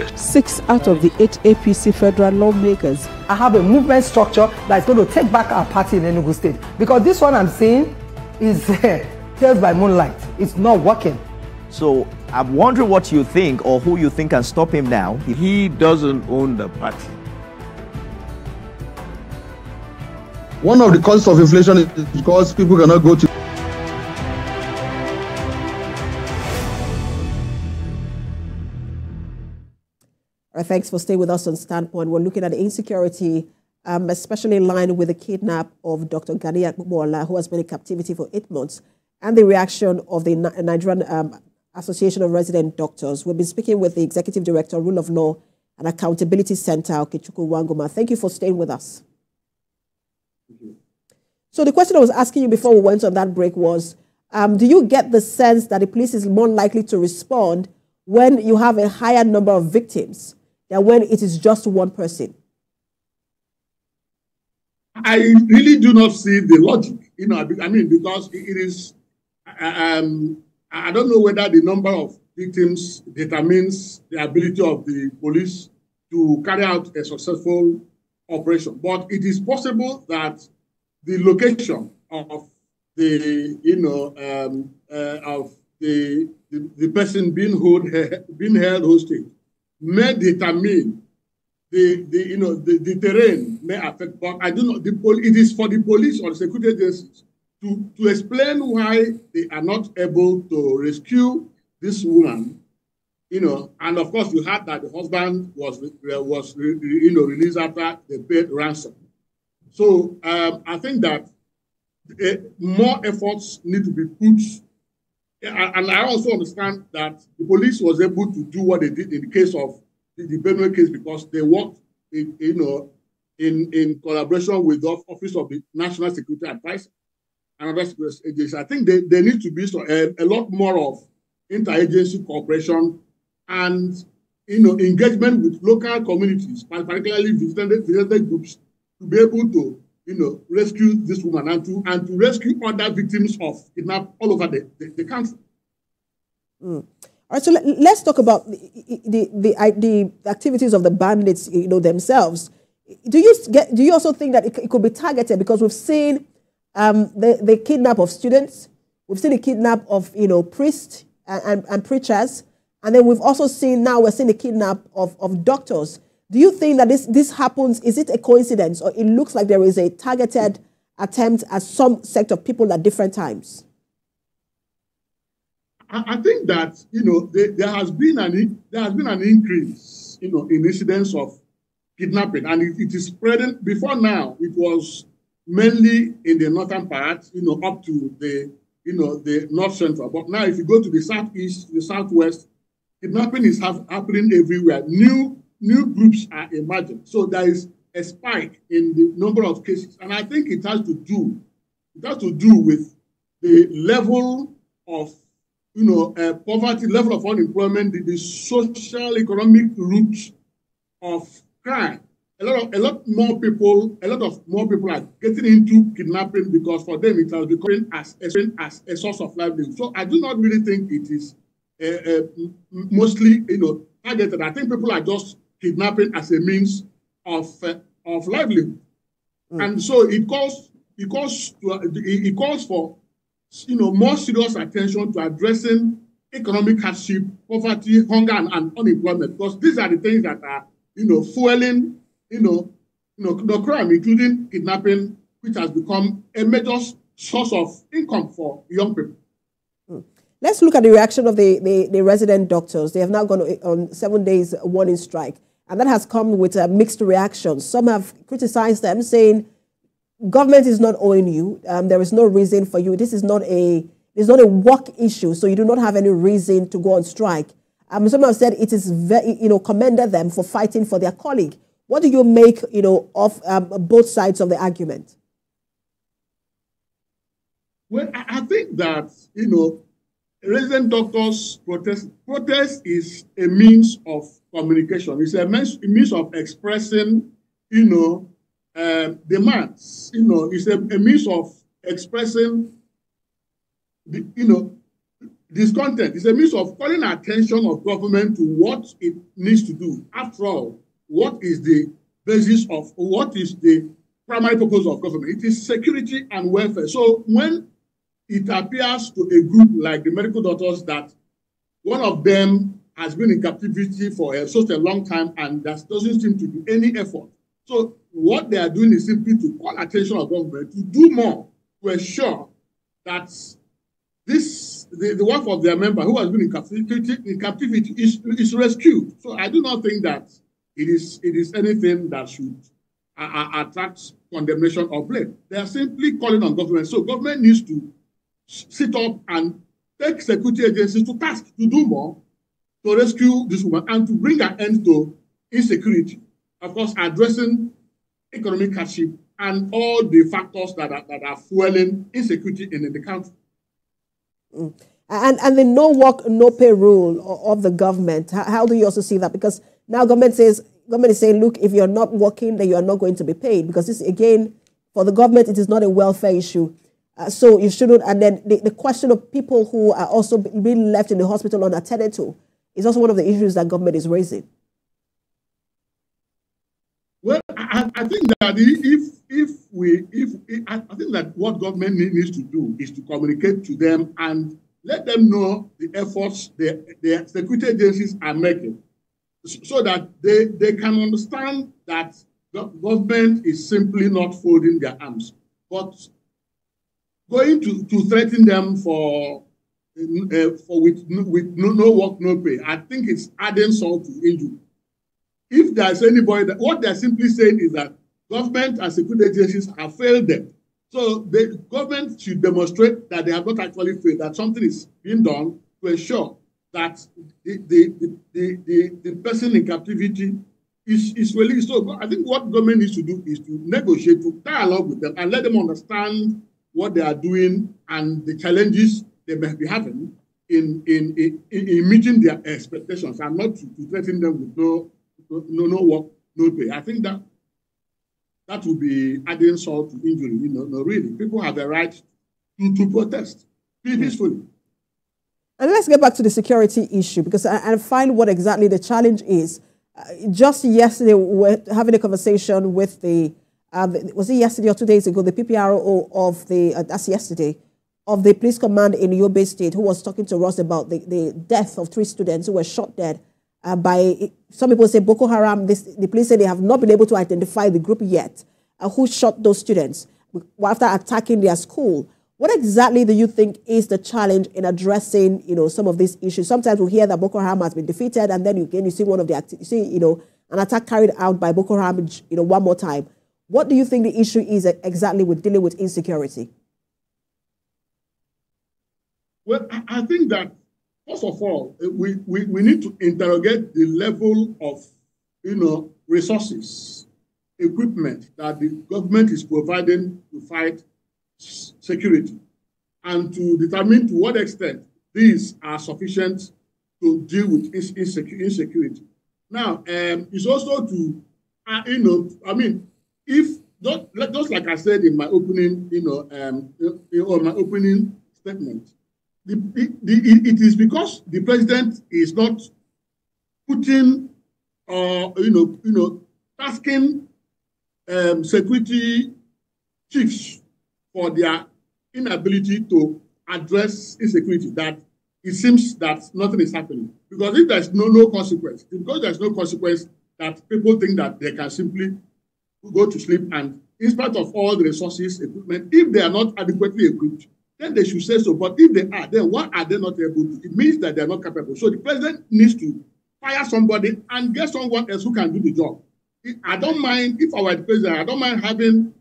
interest. 6 out of the 8 APC federal lawmakers I have a movement structure that's going to take back our party in Enugu State. Because this one I'm saying is tales by moonlight. It's not working. So I'm wondering what you think or who you think can stop him now. He doesn't own the party. One of the causes of inflation is because people cannot go to. Thanks for staying with us on Standpoint. We're looking at the insecurity, especially in line with the kidnap of Dr. Ganiyat Popoola, who has been in captivity for 8 months, and the reaction of the Nigerian Association of Resident Doctors. We've been speaking with the Executive Director, Rule of Law and Accountability Center, Okechukwu Wanguma. Thank you for staying with us. So the question I was asking you before we went on that break was, do you get the sense that the police is more likely to respond when you have a higher number of victims than when it is just one person? I really do not see the logic, I mean, because it is, I don't know whether the number of victims determines the ability of the police to carry out a successful operation. But it is possible that the location of the, of the person being held hostage may determine the terrain may affect. But I do not. It is for the police or the security agencies to explain why they are not able to rescue this woman. And of course, you heard that the husband was released after they paid ransom. So I think that more efforts need to be put. And I also understand that the police was able to do what they did in the case of the Benue case because they worked, in collaboration with the Office of the National Security Advisor and other security agencies. I think there needs to be a lot more of interagency cooperation and engagement with local communities, particularly visited groups, to be able to rescue this woman and to rescue other victims of kidnap all over the country. All right, so let's talk about the activities of the bandits, themselves. Do you also think that it could be targeted because we've seen the kidnap of students, we've seen the kidnap of priests and preachers, and then we've also seen we're seeing the kidnap of doctors. Do you think that this happens? Is it a coincidence, or it looks like there is a targeted attempt at some sect of people at different times? I think that there has been an increase in incidents of kidnapping, and it is spreading. Before now, it was mainly in the northern part, up to the north central. But now, if you go to the southeast, the southwest, kidnapping is happening everywhere. New groups are emerging. So there is a spike in the number of cases. And I think it has to do with the level of poverty, level of unemployment, the social economic roots of crime. A lot more people are getting into kidnapping because for them it has become as a source of livelihood. So I do not really think it is mostly targeted. I think people are just kidnapping as a means of livelihood, and so it calls for more serious attention to addressing economic hardship, poverty, hunger, and unemployment, because these are the things that are fueling the crime, including kidnapping, which has become a major source of income for young people. Let's look at the reaction of the resident doctors. They have now gone on 7 days warning strike, and that has come with mixed reactions. Some have criticized them, saying government is not owing you. There is no reason for you. This is not a work issue, so you do not have any reason to go on strike. Some have said it is commended them for fighting for their colleague. What do you make of both sides of the argument? Well, I think that resident doctors protest is a means of communication. It's a means of expressing, demands. It's a means of expressing, the discontent. It's a means of calling attention of government to what it needs to do. After all, what is the basis of, what is the primary purpose of government? It is security and welfare. So when it appears to a group like the medical doctors that one of them has been in captivity for such a long time and that doesn't seem to do any effort. So what they are doing is simply to call attention of government to do more to ensure that the wife of their member who has been in captivity is rescued. So I do not think that it is anything that should attract condemnation or blame. They are simply calling on government. So government needs to sit up and take security agencies to task to do more to rescue this woman and to bring an end to insecurity. Of course, addressing economic hardship and all the factors that are fueling insecurity in the country. And the no work, no pay rule of the government, how do you also see that? Because now government is saying, look, if you're not working, then you are not going to be paid. Because this, again, for the government, it is not a welfare issue. So you shouldn't. And then the question of people who are also being left in the hospital unattended to is also one of the issues that government is raising. Well, I think that I think that what government needs to do is to communicate to them and let them know the efforts the security agencies are making, so that they can understand that the government is simply not folding their arms, but going to threaten them with no work, no pay. I think it's adding salt to injury. If there's anybody that what they're simply saying is that government and security agencies have failed them. So the government should demonstrate that they have not actually failed, that something is being done to ensure that the person in captivity is released. So I think what government needs to do is to negotiate, to dialogue with them and let them understand what they are doing and the challenges they may be having in meeting their expectations, and not to threaten them with no work, no pay. I think that would be adding salt to injury. No, really. People have a right to protest peacefully. And let's get back to the security issue, because I find what exactly the challenge is. Just yesterday, we were having a conversation with was it yesterday or 2 days ago, the PPRO of that's yesterday, of the police command in Yobe State, who was talking to us about the death of 3 students who were shot dead by, some people say Boko Haram. The police say they have not been able to identify the group yet who shot those students after attacking their school. What exactly do you think is the challenge in addressing, some of these issues? Sometimes we hear that Boko Haram has been defeated, and then you see one of the an attack carried out by Boko Haram, one more time. What do you think the issue is exactly with dealing with insecurity? Well, I think that, first of all, we need to interrogate the level of, resources, equipment that the government is providing to fight security, and to determine to what extent these are sufficient to deal with insecurity. Now, it's also to, if just like I said in my opening, my opening statement, it is because the president is not putting, tasking security chiefs for their inability to address insecurity, that it seems that nothing is happening. Because if there's no consequence, because there's no consequence, that people think that they can simply go to sleep, and in spite of all the resources, equipment, if they are not adequately equipped, then they should say so. But if they are, then why are they not able to? It means that they are not capable. So the president needs to fire somebody and get someone else who can do the job. I don't mind, if I were the president, I don't mind having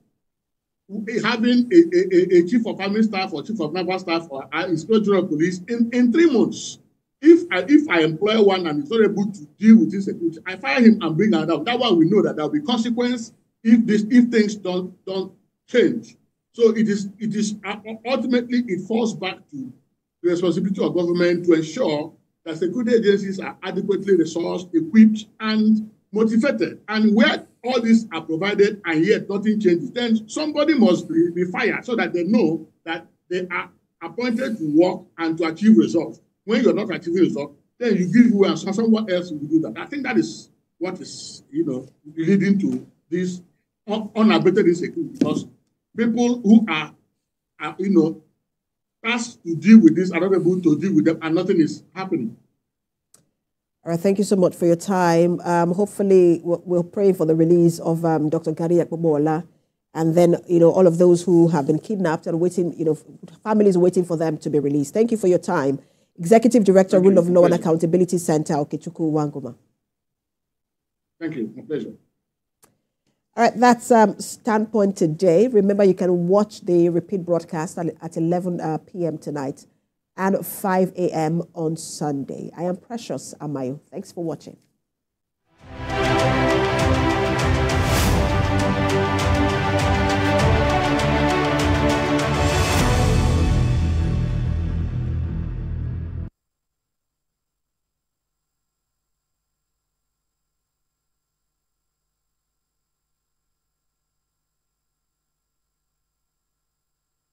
a chief of army staff or chief of naval staff or inspector general of police in 3 months. If I employ one and he's not able to deal with this security, I fire him and bring her down. That one we know that there will be consequence if things don't change. So it is ultimately it falls back to the responsibility of government to ensure that security agencies are adequately resourced, equipped, and motivated. And where all these are provided and yet nothing changes, then somebody must be fired so that they know that they are appointed to work and to achieve results. When you're not achieving results, then you give way and someone else will do that. I think that is what is, leading to this unabated insecurity, because people who are tasked to deal with this are not able to deal with them, and nothing is happening. All right, thank you so much for your time. Hopefully, we'll pray for the release of Dr. Ganiyat Popoola, and then, all of those who have been kidnapped and waiting, families waiting for them to be released. Thank you for your time. Executive Director, Rule of Law and Accountability Center, Okechukwu Wanguma. Thank you. My pleasure. All right, that's Standpoint today. Remember, you can watch the repeat broadcast at 11 p.m. tonight and 5 a.m. on Sunday. I am Precious Amayo. Thanks for watching.